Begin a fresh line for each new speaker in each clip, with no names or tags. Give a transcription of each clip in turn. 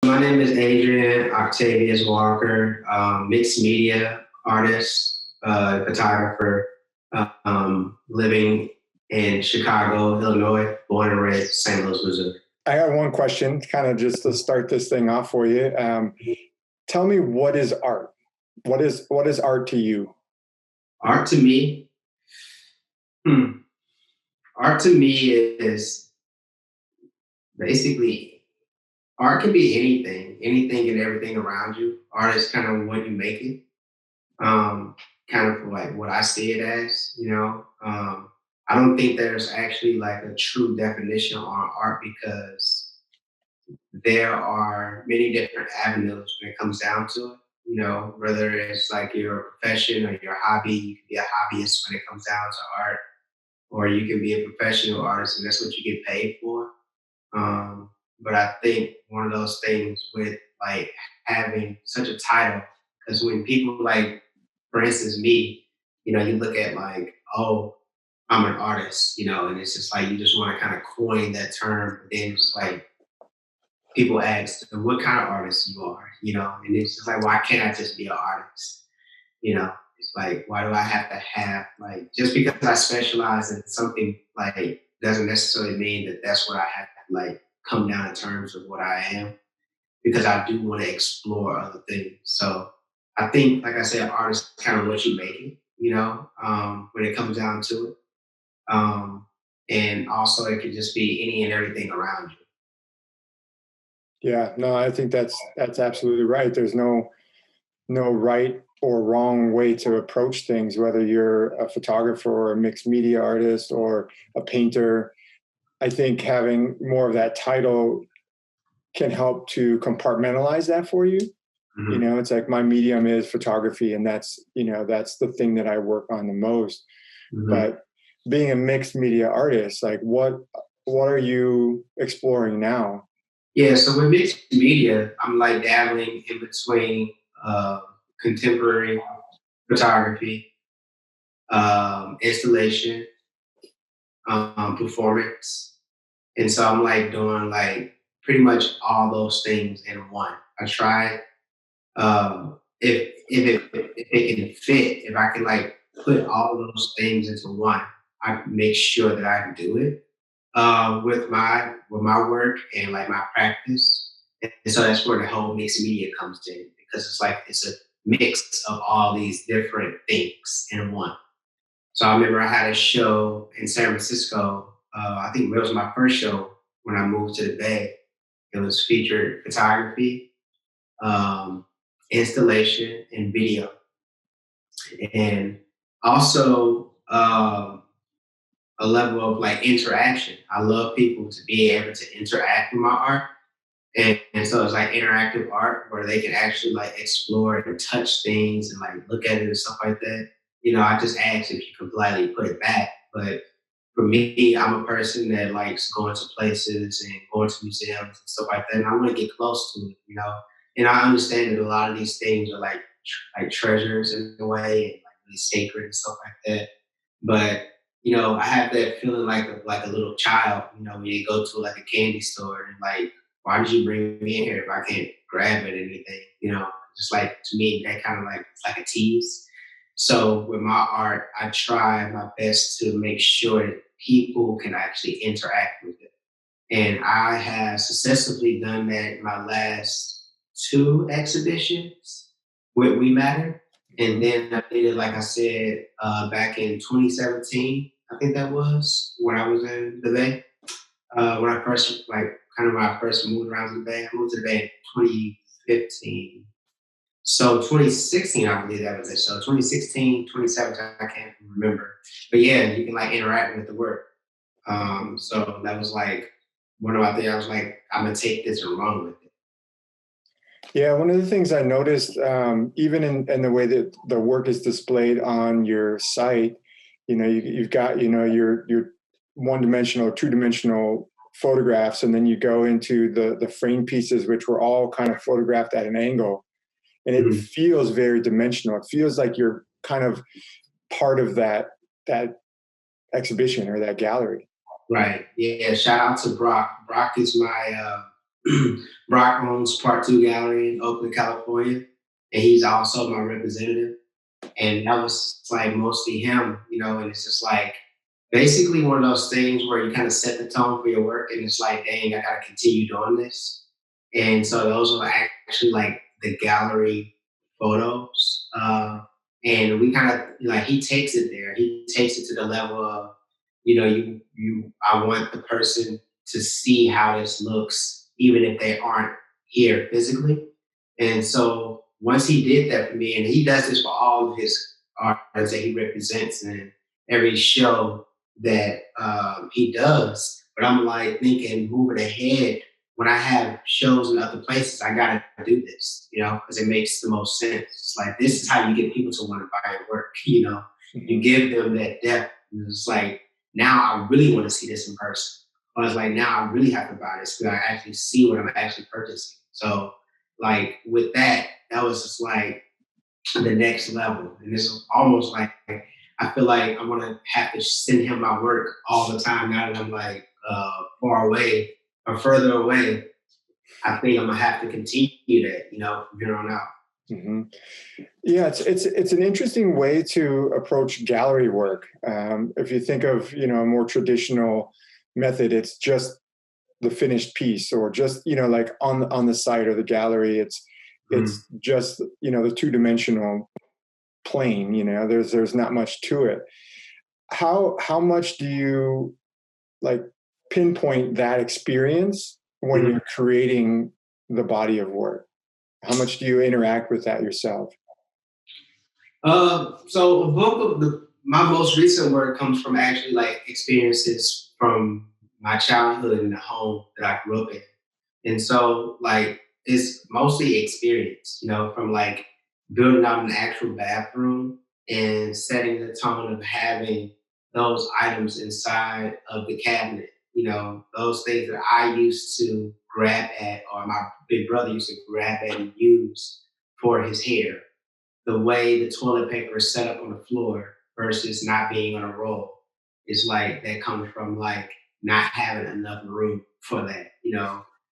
my name is Adrian Octavius Walker, mixed media artist, photographer, living in Chicago, Illinois, born and raised St. Louis, Missouri.
I have one question, kind of just to start this thing off for you. Tell me, what is art? What is art to you?
Art to me, art to me is basically art can be anything and everything around you. Art is kind of what you make it. Kind of like what I see it as, I don't think there's actually like a true definition on art because there are many different avenues when it comes down to it. Whether it's like your profession or your hobby, you can be a hobbyist when it comes down to art, or you can be a professional artist and that's what you get paid for. But I think one of those things with like having such a title, because when people like, for instance, me, you look at like, oh, I'm an artist, and it's just like you just want to kind of coin that term, but then it's like people ask what kind of artist you are, and it's just like, why can't I just be an artist? It's like, why do I have to have like, just because I specialize in something like doesn't necessarily mean that that's what I have to like come down to terms with what I am, because I do want to explore other things. So I think, like I said, art is kind of what you make it, when it comes down to it. And also it could just be any and everything around you.
Yeah, no, I think that's absolutely right. There's no right or wrong way to approach things, whether you're a photographer or a mixed media artist or a painter. I think having more of that title can help to compartmentalize that for you.
Mhm.
It's like my medium is photography, and that's the thing that I work on the most.
Mhm.
But being a mixed media artist, like what are you exploring now?
Yeah, so with mixed media, I'm like dabbling in between contemporary photography, installation, performance. And so I'm like doing like pretty much all those things in one. I try if it can fit, if I can like put all of those things into one, I make sure that I can do it with my work and like my practice. And so that's where the whole mixed media comes in, because it's like it's a mix of all these different things in one. So I remember I had a show in San Francisco. I think it was my first show when I moved to the Bay. It was featured photography, um, installation, and video, and also a level of like interaction. I love people to be able to interact with my art. And so it's like interactive art where they can actually like explore and touch things and like look at it and stuff like that. I just ask if you can politely put it back. But for me, I'm a person that likes going to places and going to museums and stuff like that. And I want to get close to it. And I understand that a lot of these things are like like treasures in a way and like really sacred and stuff like that. But I have that feeling like a little child, when you go to like a candy store and like, why did you bring me in here if I can't grab it or anything? Just like to me, that kind of like it's like a tease. So with my art, I try my best to make sure that people can actually interact with it. And I have successfully done that in my last two exhibitions with We Matter. And then I did it, like I said, back in 2017. I think that was when I was in the Bay. When I first, like, kind of when I first moved around to the Bay. I moved to the Bay in 2015. So 2016, I believe that was it. So 2016, 2017, I can't remember. But yeah, you can like interact with the work. So that was like one of my things. I was like, I'm gonna take this and run with it.
Yeah, one of the things I noticed, even in the way that the work is displayed on your site, you've got, your one-dimensional, two-dimensional photographs, and then you go into the frame pieces, which were all kind of photographed at an angle, and it
Mhm.
feels very dimensional. It feels like you're kind of part of that exhibition or that gallery.
Right. Yeah. Shout out to Brock. Brock is my Brock owns Part Two Gallery in Oakland, California, and he's also my representative. And that was like mostly him, and it's just like basically one of those things where you kind of set the tone for your work, and it's like, dang, I gotta continue doing this. And so those were actually like the gallery photos. And we kind of like he takes it there. He takes it to the level of, I want the person to see how this looks, even if they aren't here physically. And so once he did that for me, and he does this for all of his artists that he represents in every show that he does. But I'm like thinking, moving ahead, when I have shows in other places, I gotta do this, because it makes the most sense. It's like this is how you get people to want to buy your work. You give them that depth. And it's like now I really want to see this in person. Or it's like now I really have to buy this because I actually see what I'm actually purchasing. So like with that, that was just like the next level. And it's almost like I feel like I'm gonna have to send him my work all the time now that I'm like far away or further away. I think I'm gonna have to continue that, from here on out.
Mm-hmm. Yeah, it's an interesting way to approach gallery work. If you think of a more traditional method, it's just the finished piece, or just like on the site or the gallery. It's just the two-dimensional plane. There's not much to it. How much do you like pinpoint that experience when you're creating the body of work? How much do you interact with that yourself?
So a book of my most recent work comes from actually like experiences from my childhood in the home that I grew up in. And so like it's mostly experience, from like building out an actual bathroom and setting the tone of having those items inside of the cabinet, those things that I used to grab at or my big brother used to grab at and use for his hair, the way the toilet paper is set up on the floor versus not being on a roll is like that comes from like not having enough room for that,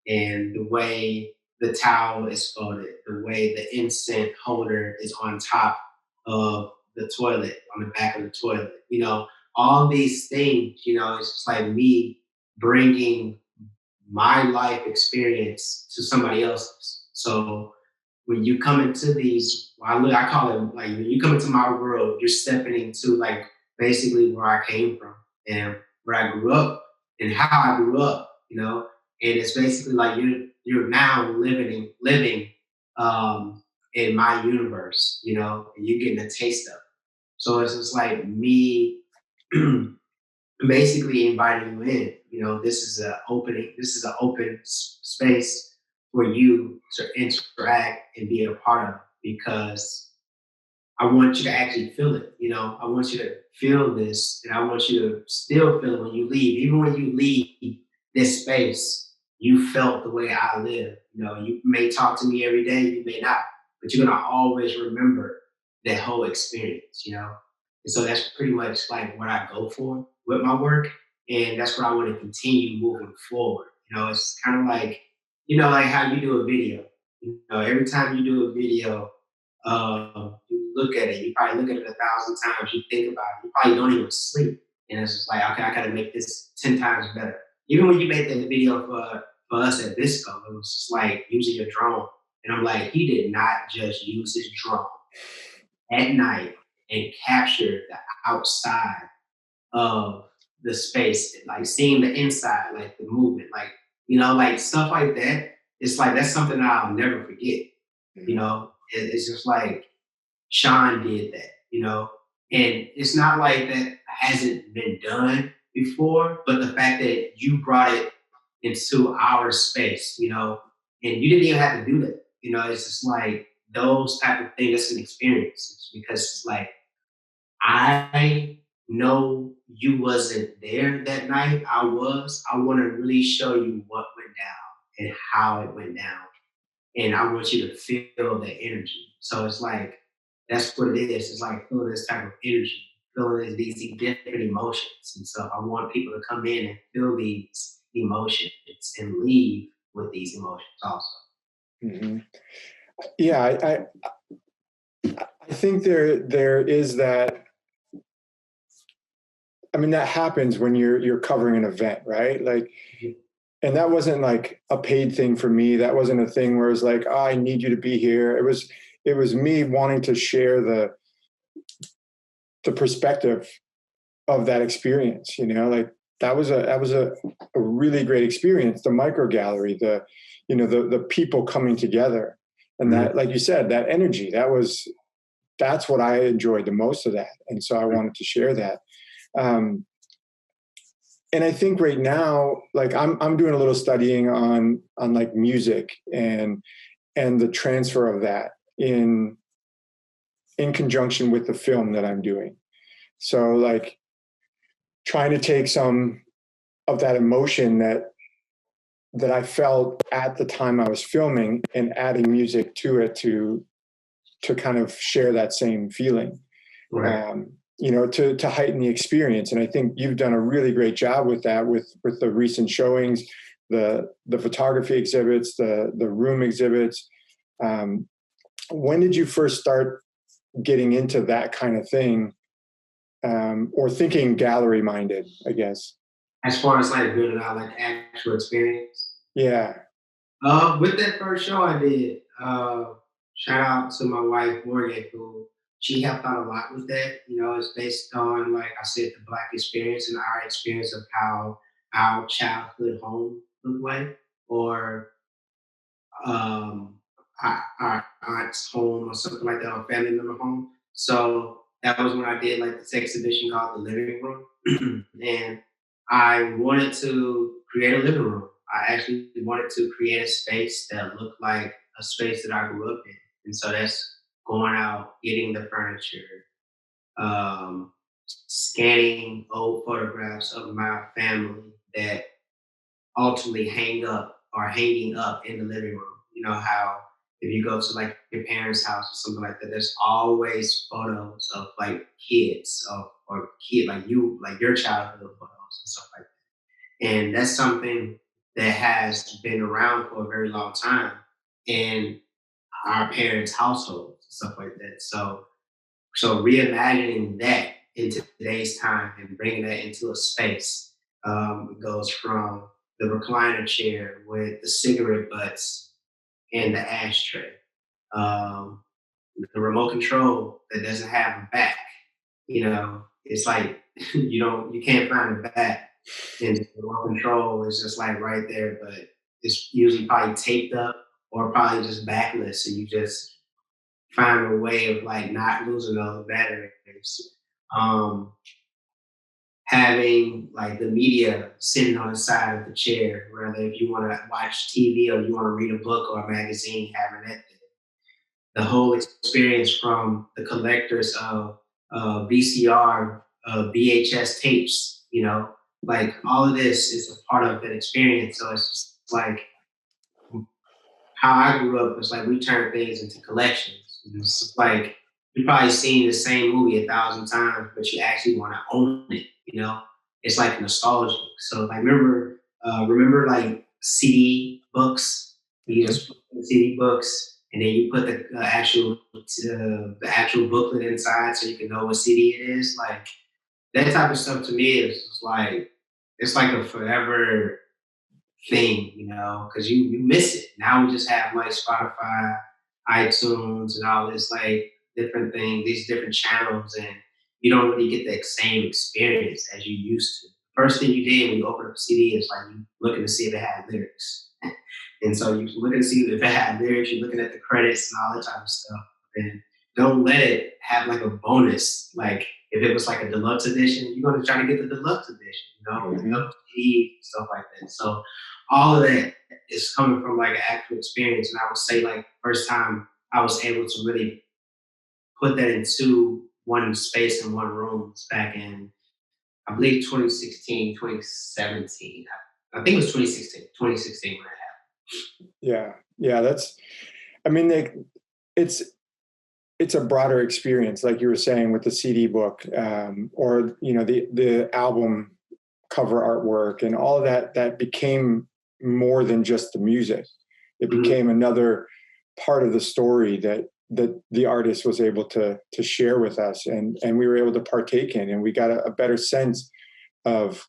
and the way the towel is folded, the way the incense holder is on top of the toilet, on the back of the toilet, all these things, it's just like me bringing my life experience to somebody else's. So when you come into these, I call it like when you come into my world, you're stepping into like basically where I came from and where I grew up and how I grew up, and it's basically like you're now living in my universe, and you're getting a taste of it. So it's just like me basically inviting you in. This is an opening. This is an open space for you to interact and be a part of because I want you to actually feel it. I want you to feel this, and I want you to still feel it when you leave. Even when you leave this space, you felt the way I live. You may talk to me every day, you may not, but you're gonna always remember that whole experience. And so that's pretty much like what I go for with my work, and that's what I want to continue moving forward. It's kind of like like how you do a video. Every time you do a video, you look at it. You probably look at it 1,000 times. You think about it. You probably don't even sleep, and it's just like, okay, I got to make this 10 times better. Even when you made that video for us at Visco, it was just like using your drone, and I'm like, he did not just use his drone at night and capture the outside of the space, like seeing the inside, like the movement, like like stuff like that. It's like that's something that I'll never forget. It's just like Sean did that, and it's not like that hasn't been done before, but the fact that you brought it into our space, and you didn't even have to do that, it's just like those type of things. It's an experience because it's like I know you wasn't there that night. I was. I want to really show you what went down and how it went down, and I want you to feel the energy. So it's like that's what it is. It's like feeling this type of energy, feeling these different emotions and stuff. I want people to come in and feel these emotions and leave with these emotions also.
Hmm. Yeah, I think there is that. I mean, that happens when you're covering an event, right? Like, and that wasn't like a paid thing for me. That wasn't a thing where it was like, oh, I need you to be here. It was me wanting to share the perspective of that experience. Like that was a really great experience. The micro gallery, the people coming together, and that, like you said, that energy. That's what I enjoyed the most of that, and so I wanted to share that. And I think right now, like I'm doing a little studying on like music and the transfer of that in conjunction with the film that I'm doing. So like trying to take some of that emotion that I felt at the time I was filming and adding music to it to kind of share that same feeling.
Right.
To heighten the experience. And I think you've done a really great job with that, with the recent showings, the photography exhibits, the room exhibits. When did you first start getting into that kind of thing, or thinking gallery minded, I guess?
As far as like building out like actual experience.
Yeah.
With that first show I did, shout out to my wife Morgan, who she helped out a lot with that. It's based on, like I said, the Black experience and our experience of how our childhood home looked like, or our aunt's home or something like that, or family member home. So that was when I did like this exhibition called the living room, and I wanted to create a living room. I actually wanted to create a space that looked like a space that I grew up in, and so that's going out, getting the furniture, um, scanning old photographs of my family that ultimately hanging up in the living room. You know how if you go to like your parents' house or something like that, there's always photos of like kids or kid like you, like your childhood photos and stuff like that. And that's something that has been around for a very long time in our parents' households and stuff like that. So reimagining that into today's time and bringing that into a space, goes from the recliner chair with the cigarette butts and the ashtray, um, the remote control that doesn't have a back. It's like you can't find a back, and the remote control is just like right there, but it's usually probably taped up or probably just backless, and you just find a way of like not losing those batteries. Um, Having like the media sitting on the side of the chair, whether if you want to watch TV or you want to read a book or a magazine, having that there. The whole experience from the collectors of VCR, VHS tapes, like all of this is a part of that experience. So it's just like how I grew up was like we turned things into collections. And it's just like you probably seen the same movie 1,000 times, but you actually want to own it. It's like nostalgic. So like remember like CD books. You
Mhm.
just put the CD books, and then you put the actual booklet inside, so you can know what CD it is. Like that type of stuff to me is just like it's like a forever thing, because you miss it. Now we just have like Spotify, iTunes, and all this like different thing, these different channels, and you don't really get that same experience as you used to. First thing you did when you open up a CD is like you looking to see if it had lyrics. And so you looking to see if it had lyrics, you're looking at the credits and all that type of stuff. And don't let it have like a bonus. Like if it was like a deluxe edition, you're gonna try to get the deluxe edition, the
Mhm.
double CD, stuff like that. So all of that is coming from like an actual experience. And I would say like first time I was able to really put that into one space in one room was back in, I believe 2016, 2017. I think it was 2016 when
Yeah. Yeah. I mean, it's, it's a broader experience, like you were saying with the CD book, or the album cover artwork and all of that became more than just the music. It became another part of the story that the artist was able to share with us, and we were able to partake in, and we got a better sense of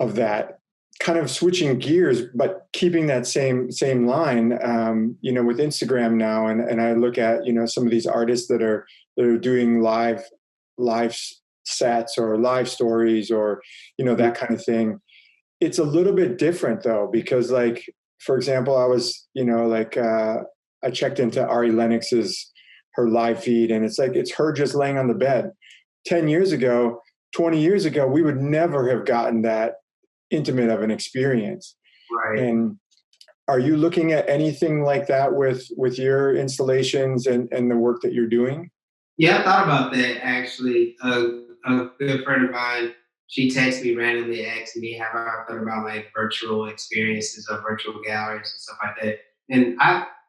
that. Kind of switching gears, but keeping that same line. With Instagram now, and I look at some of these artists that are doing live sets or live stories or that kind of thing. It's a little bit different though, because like, for example, I was I checked into Ari Lennox's her live feed, and it's her just laying on the bed. 10 years ago, 20 years ago, we would never have gotten that intimate of an experience.
Right.
And are you looking at anything like that with your installations and the work that you're doing?
Yeah, I thought about that actually. A good friend of mine, she texted me randomly, asking me have I thought about like virtual experiences or virtual galleries and stuff like that. And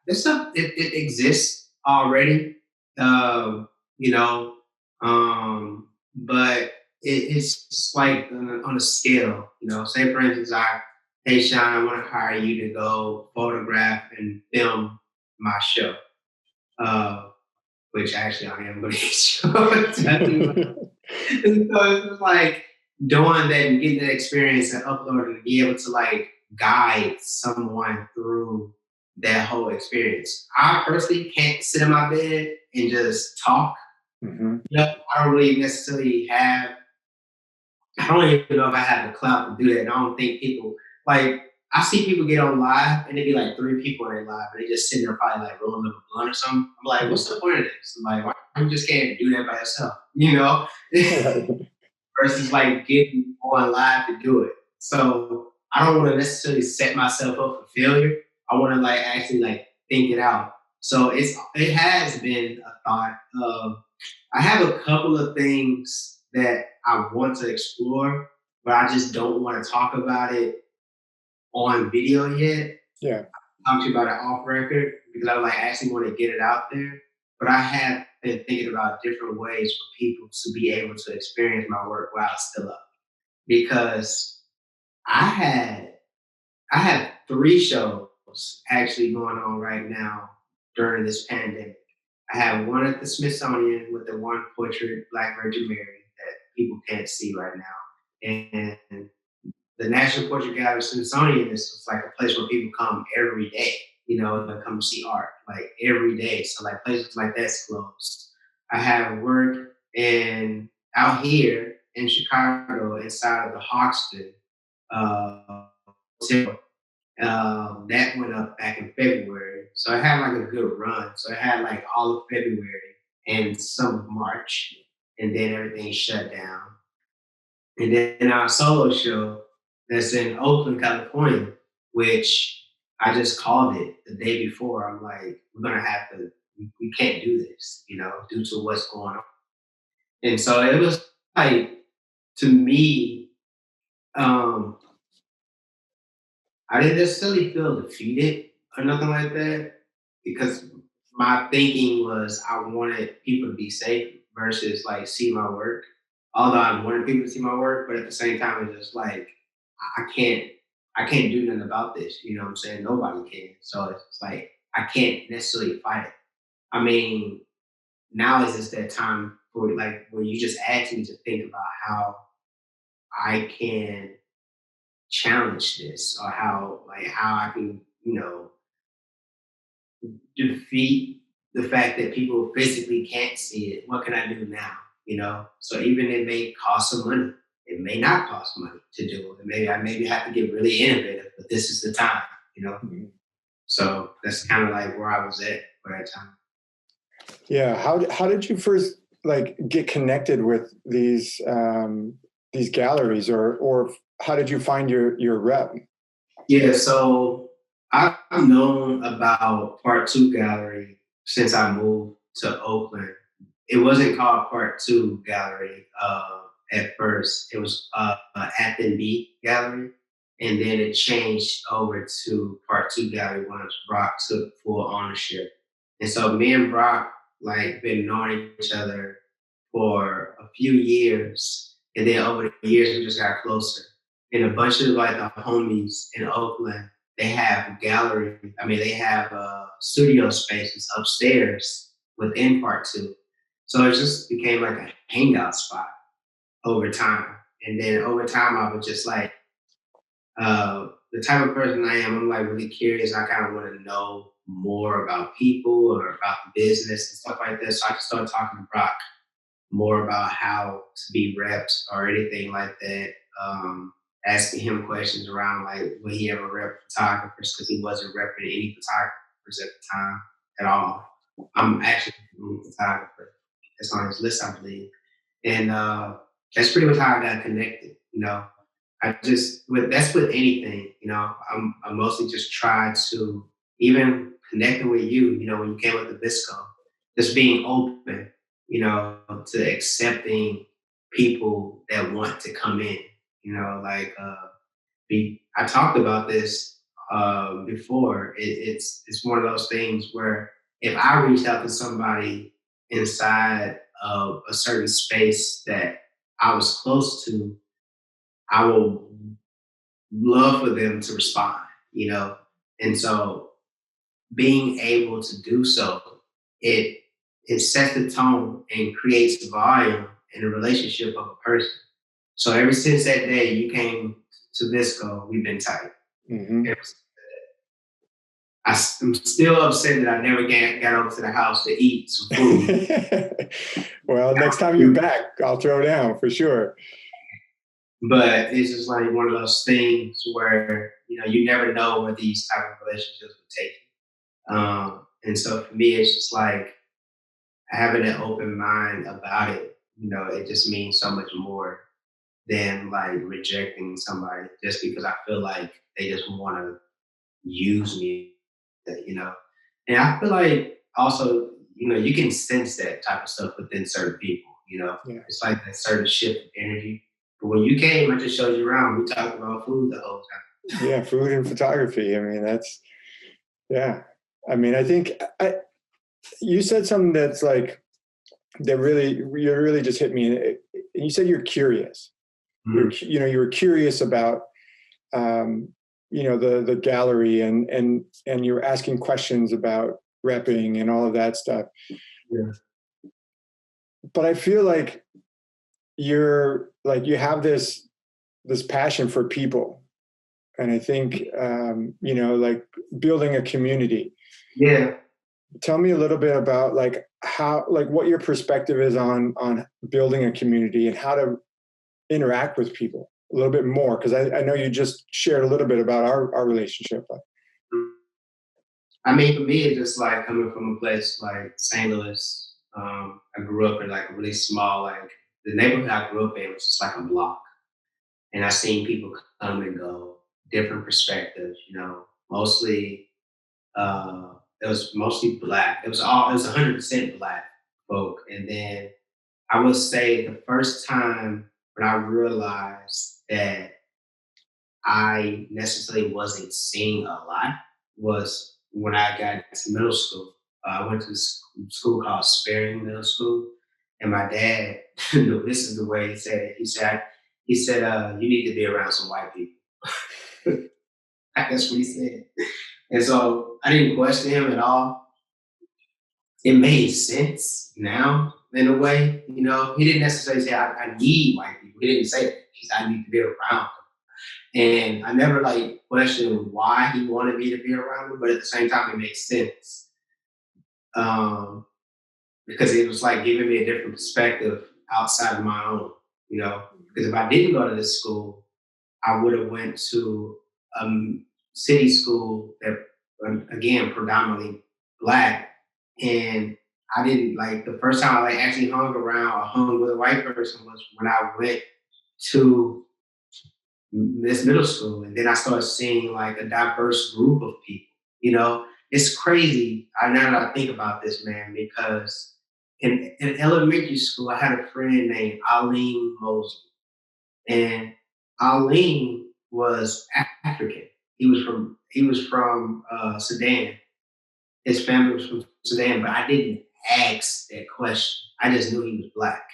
this stuff it exists already, you know, but it's just like on a scale, Say for instance, hey Sean, I want to hire you to go photograph and film my show. Which actually I am going to show. And so it's like doing that and getting that experience and uploading and be able to like guide someone through that whole experience. I personally can't sit in my bed and just talk. I don't really necessarily have, I don't even know if I have the clout to do that. And I don't think people, like, I see people get on live and it'd be like 3 people in their live and they just sitting there probably like rolling up a blunt or something. I'm like, what's the point of this? I'm like, why you just can't do that by yourself? Versus like getting on live to do it. So I don't want to necessarily set myself up for failure. I want to like actually like think it out. So it has been a thought of, I have a couple of things that I want to explore, but I just don't want to talk about it on video yet.
Yeah.
Talk to you about it off record because I like actually want to get it out there. But I have been thinking about different ways for people to be able to experience my work while it's still up. Because I have 3 shows actually going on right now during this pandemic. I have one at the Smithsonian with the one portrait Black Virgin Mary that people can't see right now. And the National Portrait Gallery Smithsonian is like a place where people come every day, they come to see art like every day. So like places like that's closed. I have work out here in Chicago inside of the Hoxton hotel. That went up back in February. So I had like a good run. So I had like all of February and some of March, and then everything shut down. And then our solo show that's in Oakland, California, which I just called it the day before. I'm like, we're gonna have to, we can't do this, due to what's going on. And so it was like, to me, I didn't necessarily feel defeated or nothing like that because my thinking was I wanted people to be safe versus like see my work. Although I wanted people to see my work, but at the same time, it's just like I can't do nothing about this. You know what I'm saying? Nobody can. So it's like I can't necessarily fight it. I mean, now is just that time for like where you just asked me to think about how I can challenge this or how I can, defeat the fact that people physically can't see it. What can I do now? So even it may cost some money. It may not cost money to do it. Maybe I have to get really innovative, but this is the time. So that's kind of like where I was at for that time.
Yeah. How did you first like get connected with these galleries or how did you find your rep?
Yeah, so I've known about Part 2 Gallery since I moved to Oakland. It wasn't called Part 2 Gallery at first. It was Athens B Gallery. And then it changed over to Part 2 Gallery once Brock took full ownership. And so me and Brock like been knowing each other for a few years. And then over the years, we just got closer. and a bunch of like the homies in Oakland, they have gallery. I mean, they have studio spaces upstairs within Part Two. So it just became like a hangout spot over time. And then over time, I was just like, the type of person I am, I'm like really curious. I kind of want to know more about people or about the business and stuff like this. So I just started talking to Brock more about how to be reps or anything like that. Asking him questions around like would he ever rep photographers because he wasn't repping any photographers at the time at all. I'm actually a photographer. That's on his list, I believe. And that's pretty much how I got connected. I just that's with anything. I mostly just try to even connecting with you. When you came with the Visco, just being open. To accepting people that want to come in. Like I talked about this before. It's one of those things where if I reach out to somebody inside of a certain space that I was close to, I will love for them to respond, And so being able to do so, it it sets the tone and creates volume in the relationship of a person. So ever since that day you came to Visco, we've been tight.
Mm-hmm.
I'm still upset that I never got over to the house to eat some food.
Well, next time you're back, I'll throw down for sure.
But it's just like one of those things where you never know where these type of relationships will take you. And so for me, it's just like having an open mind about it. It just means so much more than like rejecting somebody just because I feel like they just want to use me. And I feel like also, you can sense that type of stuff within certain people.
Yeah.
It's like that certain shift of energy. But when you came, I just showed you around. We talked about food the whole time.
Yeah, food and photography. I mean, yeah. I mean, I think you said something that's like, you really just hit me. And you said you're curious. Mm-hmm. You were curious about, the gallery and you were asking questions about repping and all of that stuff.
Yeah.
But I feel like you have this passion for people. And I think, like building a community.
Yeah.
Tell me a little bit about like how, like what your perspective is on building a community and how to interact with people a little bit more. Cause I know you just shared a little bit about our relationship.
I mean, for me, it's just like coming from a place like St. Louis. I grew up in like a really small, like the neighborhood I grew up in was just like a block. And I seen people come and go, different perspectives, mostly, it was mostly black. It was 100% black folk. And then I would say the first time when I realized that I necessarily wasn't seeing a lot was when I got to middle school. I went to school called Sparing Middle School. And my dad, this is the way he said it. He said, you need to be around some white people. That's what he said. And so I didn't question him at all. It made sense now in a way. He didn't necessarily say I need white people. He didn't say that. He said I need to be around them. And I never like questioned why he wanted me to be around them, but at the same time, it makes sense. Because it was like giving me a different perspective outside of my own, because if I didn't go to this school, I would have went to a city school that, again, predominantly black. And I didn't like the first time I actually hung with a white person was when I went to this middle school. And then I started seeing like a diverse group of people, it's crazy. Now that I think about this, man, because in elementary school, I had a friend named Aline Mosley. And Aline was African. He was from Sudan. His family was from Sudan, but I didn't ask that question. I just knew he was black,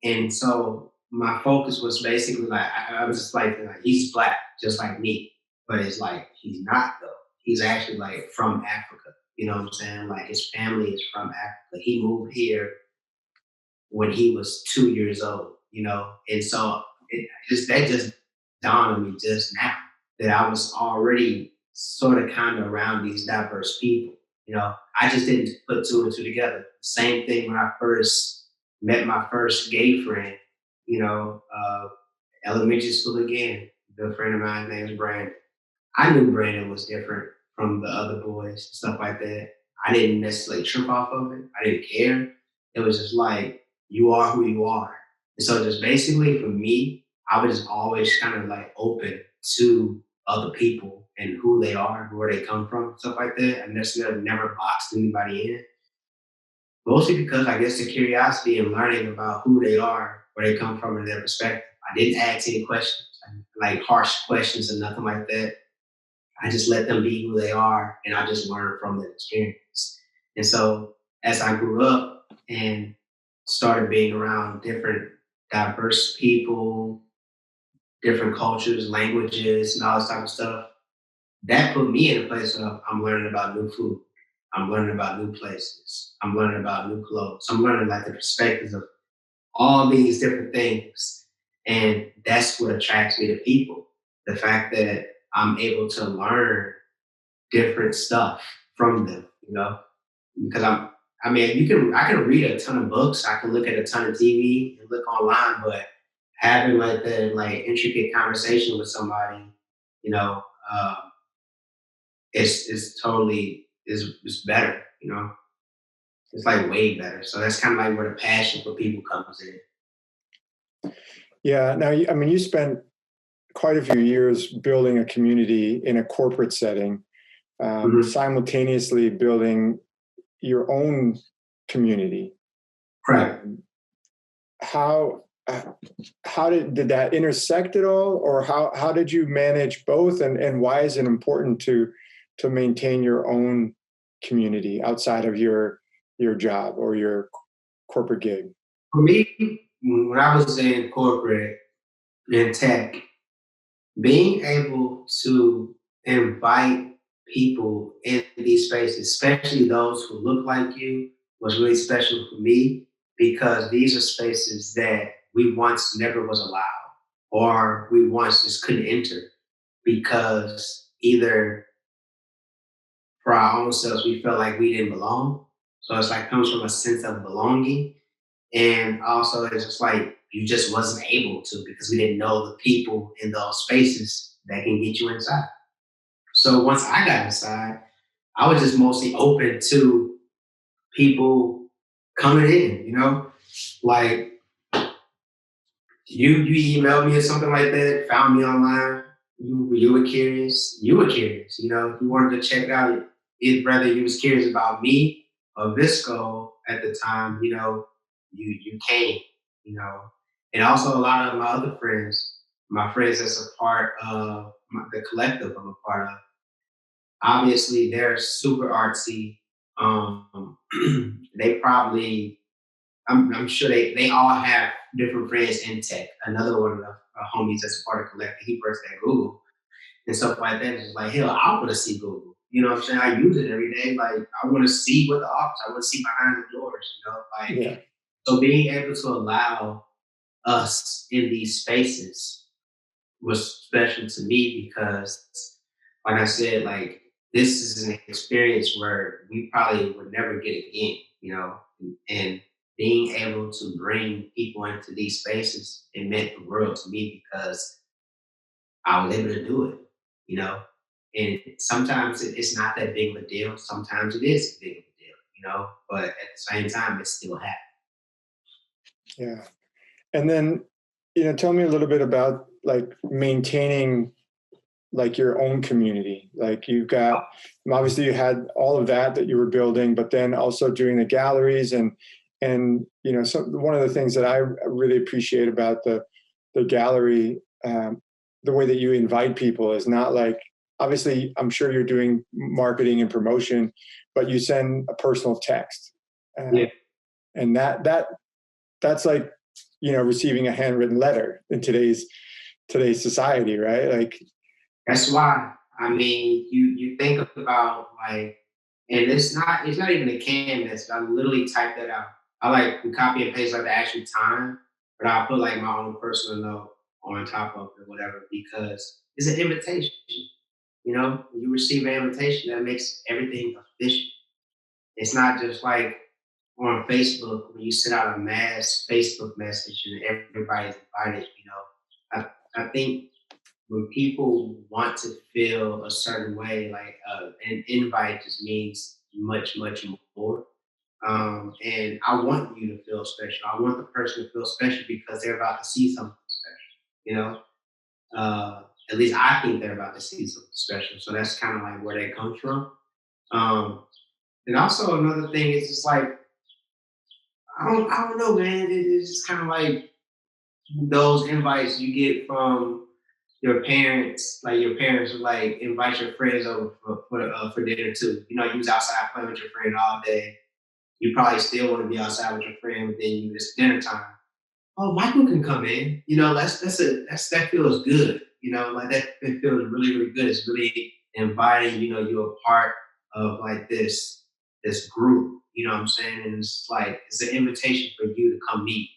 And so my focus was basically like I was just like he's black, just like me, but it's like he's not though. He's actually like from Africa. You know what I'm saying? Like his family is from Africa. He moved here when he was 2 years old. You know, and so that just dawned on me just now that I was already sort of kind of around these diverse people. You know, I just didn't put two and two together. Same thing when I first met my first gay friend. You know, elementary school again. A good friend of mine named Brandon. I knew Brandon was different from the other boys, stuff like that. I didn't necessarily trip off of it. I didn't care. It was just like, you are who you are. And so just basically for me, I was just always kind of like open to other people and who they are, where they come from, stuff like that. I necessarily never boxed anybody in. Mostly because I guess the curiosity and learning about who they are, where they come from, and their perspective. I didn't ask any questions, like harsh questions or nothing like that. I just let them be who they are, and I just learn from their experience. And so as I grew up and started being around different diverse people, different cultures, languages, and all this type of stuff, that put me in a place of I'm learning about new food. I'm learning about new places. I'm learning about new clothes. I'm learning like the perspectives of all these different things. And that's what attracts me to people. The fact that I'm able to learn different stuff from them, you know, because I mean, I can read a ton of books. I can look at a ton of TV and look online, but having like the like intricate conversation with somebody, you know, it's totally is better, you know. It's like way better. So that's kind of like where the passion for people comes in.
Yeah. Now, I mean, you spent quite a few years building a community in a corporate setting,
Mhm.
simultaneously building your own community.
Correct.
Um, how uh, how did that intersect at all, or how did you manage both, and why is it important to maintain your own community outside of your job or your corporate gig?
For me, when I was in corporate in tech, being able to invite people in these spaces, especially those who look like you, was really special for me because these are spaces that we once never was allowed or we once just couldn't enter because either for our own selves we felt like we didn't belong. So it's like comes from a sense of belonging. And also it's just like you just wasn't able to because we didn't know the people in those spaces that can get you inside. So once I got inside, I was just mostly open to people coming in, you know? Like you emailed me or something like that, found me online, you were curious, you know, you wanted to check it out. It whether you was curious about me or Visco at the time, you know, you came, you know. And also a lot of my other friends, my friends that's a part of the collective I'm a part of, obviously they're super artsy. They probably, I'm sure they all have different friends in tech. Another one of the homies that's a part of collective, he works at Google and stuff like that. It's just like, hell, I want to see Google. You know what I'm saying? I use it every day. Like, I want to see what the office, I want to see behind the doors, you know? Like,
Yeah.
so being able to allow us in these spaces was special to me because, like I said, like this is an experience where we probably would never get again, you know. And being able to bring people into these spaces, it meant the world to me because I was able to do it, you know. And sometimes it's not that big of a deal. Sometimes it is big of a deal, you know. But at the same time, it still happens.
Yeah. And then, tell me a little bit about like maintaining like your own community. Like you've got, obviously you had all of that you were building, but then also doing the galleries and so one of the things that I really appreciate about the gallery, the way that you invite people is not like, obviously I'm sure you're doing marketing and promotion, but you send a personal text,
Yeah.
and that's like receiving a handwritten letter in today's society, right? Like,
That's why. I mean, you think about like, and it's not even a canvas. I literally type that out. I like to copy and paste like the actual time, but I put like my own personal note on top of it, whatever, because it's an invitation. When you receive an invitation, that makes everything official. It's not just like on Facebook when you send out a mass Facebook message and everybody's invited. I think when people want to feel a certain way, like an invite just means much, much more. And I want you to feel special. I want the person to feel special because they're about to see something special. You know, at least I think they're about to see something special. So that's kind of like where that comes from. Um, and also another thing is just like I don't know, man. It's just kind of like those invites you get from your parents, like your parents would like invite your friends over for dinner too. You was outside playing with your friend all day. You probably still want to be outside with your friend, but then it's dinner time. Oh, Michael can come in. That feels good. Like that it feels really, really good. It's really inviting. You're a part of like this group. You know what I'm saying? And it's like it's an invitation for you to come meet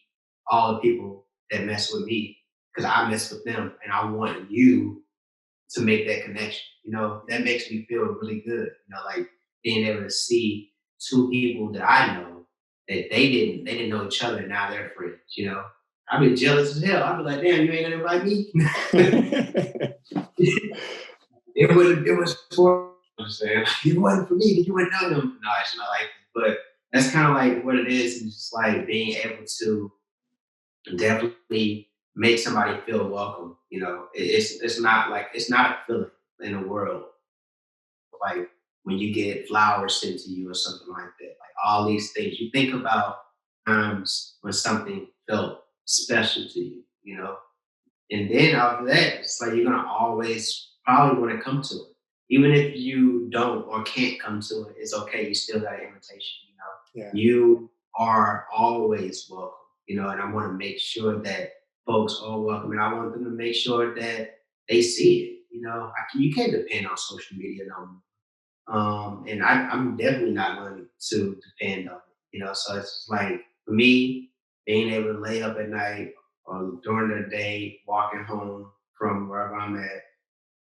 all the people that mess with me because I mess with them, and I want you to make that connection. That makes me feel really good. Like being able to see two people that I know that they didn't know each other. Now they're friends. I'd be jealous as hell. I'd be like, damn, you ain't gonna invite me. It was for I'm saying it wasn't for me. You wouldn't know them. No, it's not like that. But that's kind of like what it is. It's just like being able to definitely make somebody feel welcome. It's not a feeling in the world like when you get flowers sent to you or something like that. Like all these things you think about times when something felt special to you. And then after that, it's like you're gonna always probably want to come to it. Even if you don't or can't come to it, it's okay. You still got an invitation.
yeah,
You are always welcome. And I want to make sure that folks are welcome, and I want them to make sure that they see it. You can't depend on social media no more. And I'm definitely not going to depend on it. So it's just like for me, being able to lay up at night or during the day, walking home from wherever I'm at.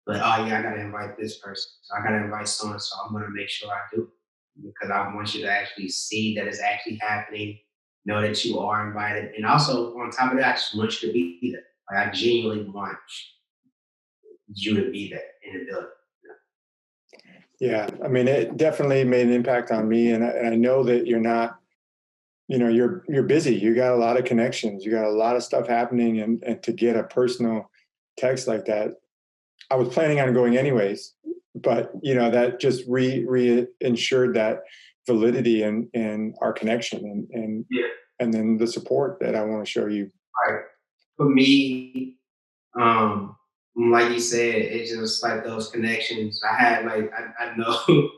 But oh yeah, I gotta invite this person. I gotta invite so and so. I'm gonna make sure I do because I want you to actually see that it's actually happening. Know that you are invited, and also on top of that, I just want you to be there. Like I genuinely want you to be there in the building.
yeah. I mean, it definitely made an impact on me, and I know that you're not. You're busy. You got a lot of connections. You got a lot of stuff happening, and to get a personal text like that, I was planning on going anyways, but that just ensured that validity and our connection
Yeah.
and then the support that I want to show you.
Right. For me, um, like you said, it's just like those connections. I had like I know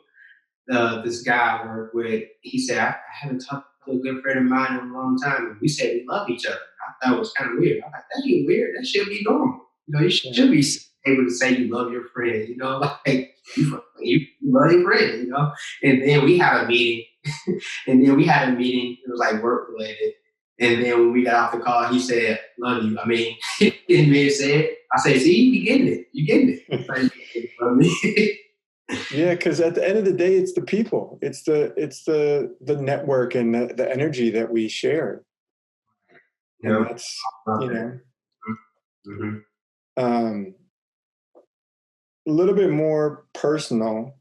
this guy I work with. He said I haven't talked to a good friend of mine in a long time. And we said we love each other. I thought it was kind of weird. I'm like, that ain't weird. That should be normal. You
Yeah.
should be able to say you love your friend. Like you love your friend. And then we had a meeting, It was like work related. And then when we got off the call, he said, "Love you." I mean, he didn't mean to say it. I say, "See, you getting it? You getting it?" Like, love me.
Yeah, because at the end of the day, it's the people, it's the network and the energy that we share, and
Yeah.
that's
Love
you
that.
know
Mhm.
um, a little bit more personal.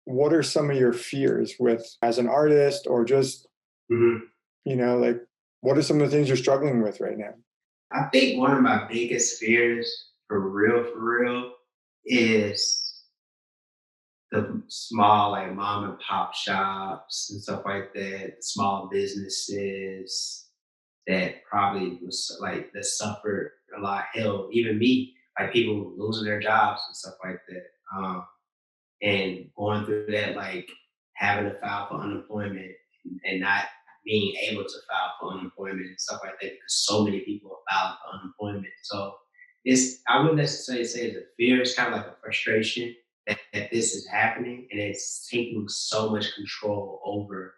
What are some of your fears with as an artist, or just
Mhm.
like what are some of the things you're struggling with right now?
I think one of my biggest fears, for real, is the small like mom and pop shops and stuff like that, small businesses that probably was like that suffered a lot. Hell, even me, like people losing their jobs and stuff like that. And going through that, like having to file for unemployment and not being able to file for unemployment and stuff like that because so many people are filing for unemployment. So it's I wouldn't necessarily say it's a fear. It's kind of like a frustration that this is happening and it's taking so much control over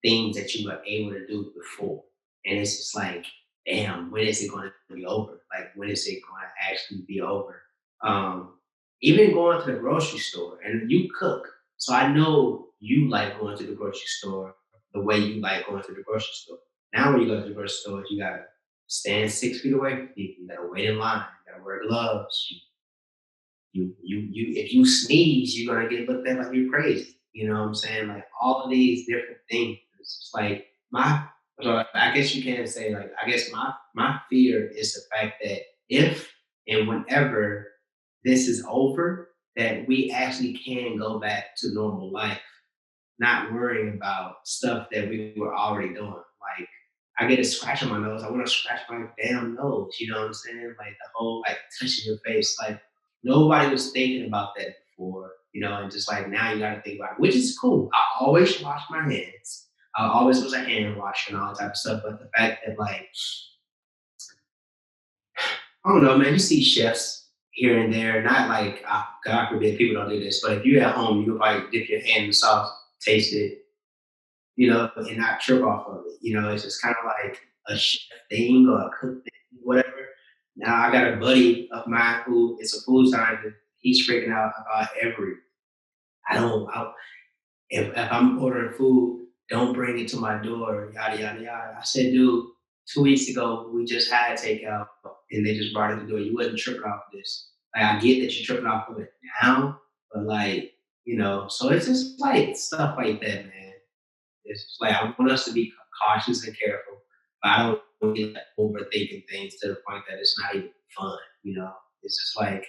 things that you were able to do before. And it's just like, damn, when is it going to be over? Like, when is it going to actually be over? Um, Even going to the grocery store, and you cook. So I know you like going to the grocery store the way you like going to the grocery store. Now, when you go to the grocery store, you got to stand 6 feet away from people. You got to wait in line. You got to wear gloves. If you sneeze, you're gonna get looked at like you're crazy. You know what I'm saying? Like all of these different things. It's just like so I guess you can say like I guess my fear is the fact that if and whenever this is over, that we actually can go back to normal life, not worrying about stuff that we were already doing. Like I get a scratch on my nose, I want to scratch my damn nose. You know what I'm saying? Like the whole like touching your face. Like nobody was thinking about that before. And just like now you got to think about it, which is cool. I always wash my hands. I always was a hand wash and all that type of stuff. But the fact that like I don't know, man. You see chefs here and there, not like God forbid people don't do this, but if you're at home, you could probably dip your hand in the sauce, taste it, and not trip off of it. It's just kind of like a chef thing or a cook thing, whatever. Now I got a buddy of mine who is a food scientist. He's freaking out about every. I don't. If I'm ordering food, don't bring it to my door. Yada yada yada. I said, dude, 2 weeks ago we just had takeout and they just brought it to the door. You wasn't tripping off of this. Like I get that you're tripping off of it now, but like so it's just like stuff like that, man. It's just like I want us to be cautious and careful, but I don't want to get like, overthinking things to the point that it's not even fun. It's just like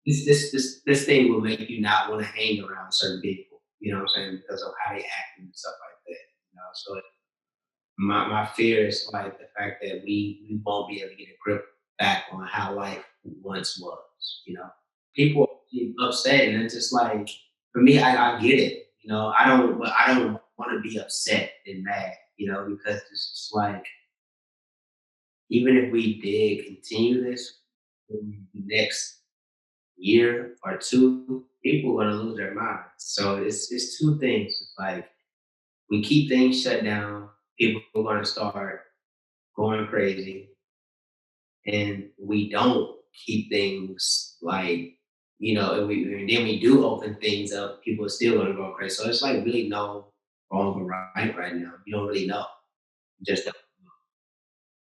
this thing will make you not want to hang around certain people. You know what I'm saying? Because of how they act and stuff like that. So my fear is like the fact that we won't be able to get a grip back on how life once was. People get upset, and it's just like for me, I get it. I don't want to be upset and mad. Because it's just like even if we did continue this in the next year or two, people are gonna lose their minds. So it's two things. It's like we keep things shut down, people are gonna start going crazy, and we don't keep things like and then we do open things up, people are still gonna go crazy. So it's like really no wrong or right now. You don't really know. You just don't.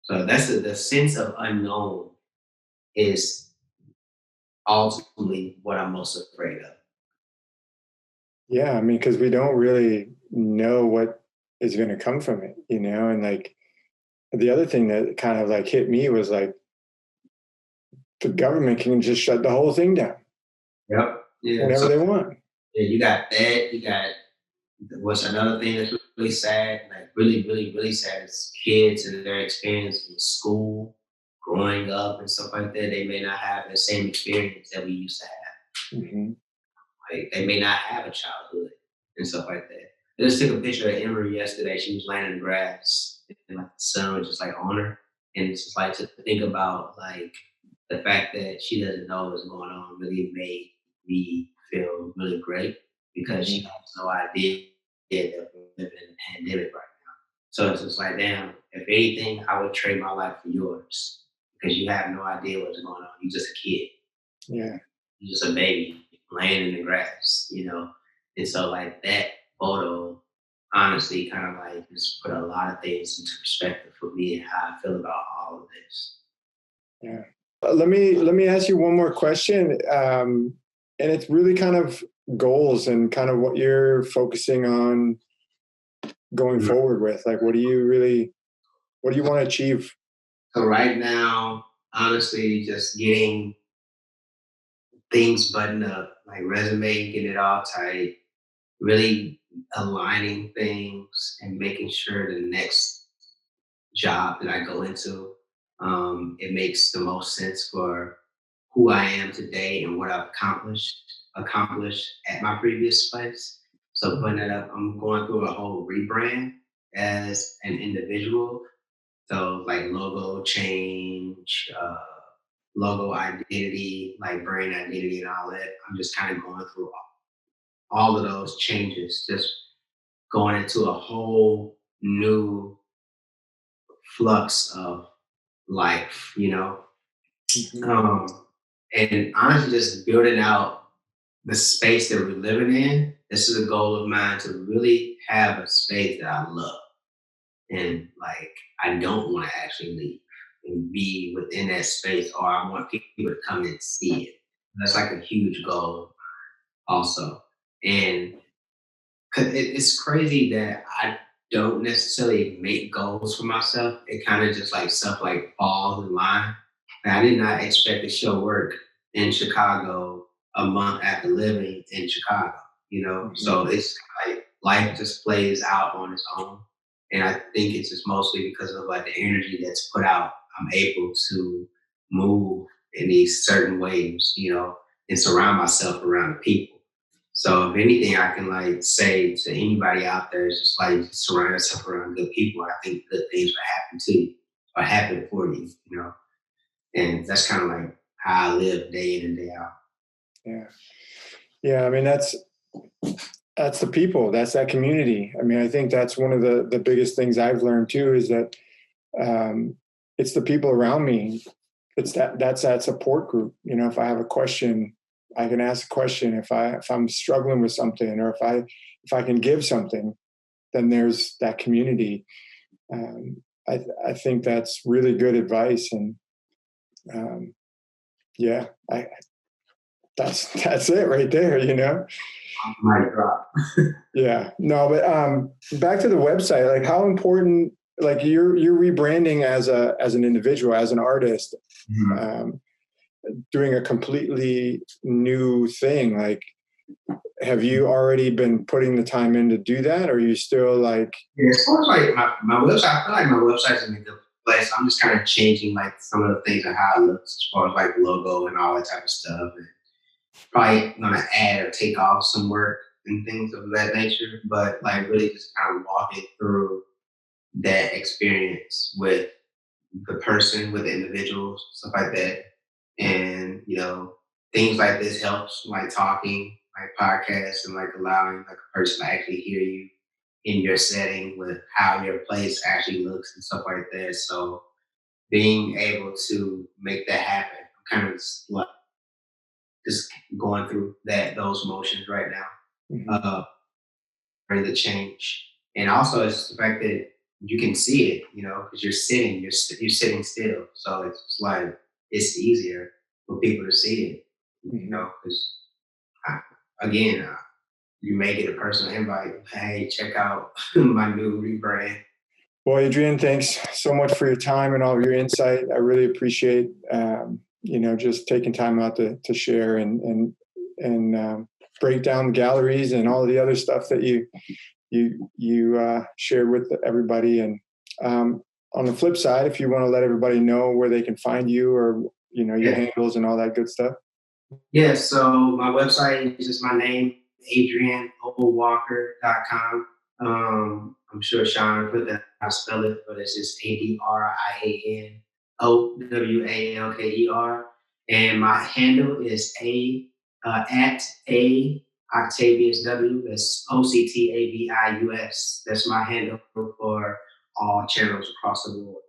So that's the sense of unknown is ultimately what I'm most afraid of.
Yeah, I mean, because we don't really know what is going to come from it, and like the other thing that kind of like hit me was like the government can just shut the whole thing down
Yep. Yeah.
whenever
So
they want.
yeah, you got that. You got what's another thing that's really sad, like really, really, really sad is kids and their experience in school, growing up and stuff like that. They may not have the same experience that we used to have.
Hmm.
Like they may not have a childhood and stuff like that. I just took a picture of Emery yesterday. She was laying in the grass and like the sun was just like on her. And it's just like to think about like the fact that she doesn't know what's going on really made me feel really great because she
Hmm.
has no idea that we're living in a pandemic right now. So it's just like, damn, if anything, I would trade my life for yours because you have no idea what's going on. You're just a kid.
Yeah.
You're just a baby laying in the grass. And so like that photo honestly kind of like just put a lot of things into perspective for me and how I feel about all of this.
Yeah. Let me ask you one more question, and it's really kind of goals and kind of what you're focusing on going
Mhm.
forward with. Like, what do you want to achieve?
So right now, honestly, just getting things buttoned up, like resume, getting it all tight, really aligning things and making sure the next job that I go into, it makes the most sense for who I am today and what I've accomplished at my previous place. So putting it up, I'm going through a whole rebrand. as an individual. So like logo change, logo identity, like brand identity and all that. I'm just kind of going through all of those changes, just going into a whole new flux of life, you know?
Mhm.
And honestly, just building out the space that we're living in. This is a goal of mine to really have a space that I love and like I don't want to actually leave and be within that space, or I want people to come and see it. That's like a huge goal also. And 'cause it's crazy that I don't necessarily make goals for myself. It kind of just like stuff like falls in line. And I did not expect to show work in Chicago a month after living in Chicago, you know?
Mhm.
So it's like life just plays out on its own. And I think it's just mostly because of like the energy that's put out. I'm able to move in these certain ways, you know, and surround myself around the people. So if anything, I can like say to anybody out there is just like surround yourself around good people. I think good things will happen to you or happen for you, you know. And that's kind of like how I live day in and day out.
Yeah. Yeah. I mean, that's the people. That's that community. I mean, I think that's one of the biggest things I've learned too is that um, it's the people around me. That's that support group. You know, if I have a question, I can ask a question. If I'm struggling with something, or if I can give something, then there's that community. Um, I think that's really good advice, and um, yeah, that's it right there. You know.
Might drop.
Yeah. No, but back to the website, like how important, like you're rebranding as an individual, as an artist,
Mhm.
um, doing a completely new thing. Like, have you already been putting the time in to do that, or are you still like,
Yeah, as far as like my website, I feel like my website's in a good place. I'm just kind of changing like some of the things and how it looks as far as like logo and all that type of stuff. And probably gonna add or take off some work and things of that nature, but like really just kind of walking through that experience with the person, with the individuals, stuff like that. And you know, things like this helps, like talking, like podcasts, and like allowing like a person to actually hear you in your setting with how your place actually looks and stuff like that. So being able to make that happen, I'm kind of just going through those motions right now.
mhm,
Uh, for the change, and also it's the fact that you can see it, you know, because you're sitting still, so it's like it's easier for people to see it, you
mhm.
know, because again, you may get a personal invite. Hey, check out my new rebrand.
Well, Adrian, thanks so much for your time and all of your insight. I really appreciate, just taking time out to share and break down galleries and all the other stuff that you shared with everybody. And on the flip side, if you want to let everybody know where they can find you, or your
Yeah.
handles and all that good stuff.
Yeah, so my website is just my name, adrianowalker.com. I'm sure Sean put that how to spell it, but it's just ADRIANOWALKER. And my handle is at A Octavius W. That's OCTAVIUS. That's my handle for all channels across the board.